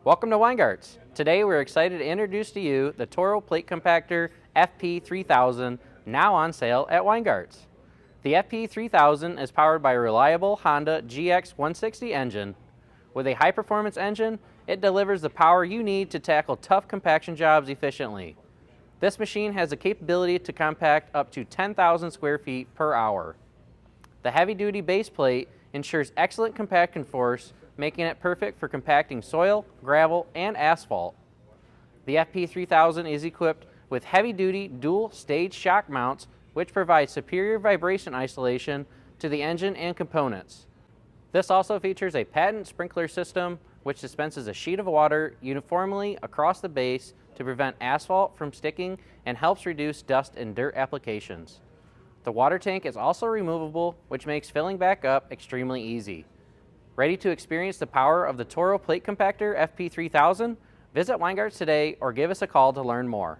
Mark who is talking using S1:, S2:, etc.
S1: Welcome to Weingartz. Today we're excited to introduce to you the Toro Plate Compactor FP-3000, now on sale at Weingartz. The FP-3000 is powered by a reliable Honda GX160 engine. With a high-performance engine, it delivers the power you need to tackle tough compaction jobs efficiently. This machine has the capability to compact up to 10,000 square feet per hour. The heavy-duty base plate ensures excellent compaction force, making it perfect for compacting soil, gravel, and asphalt. The FP-3000 is equipped with heavy-duty dual-stage shock mounts, which provide superior vibration isolation to the engine and components. This also features a patent sprinkler system, which dispenses a sheet of water uniformly across the base to prevent asphalt from sticking and helps reduce dust and dirt applications. The water tank is also removable, which makes filling back up extremely easy. Ready to experience the power of the Toro Plate Compactor FP-3000? Visit Weingartz today or give us a call to learn more.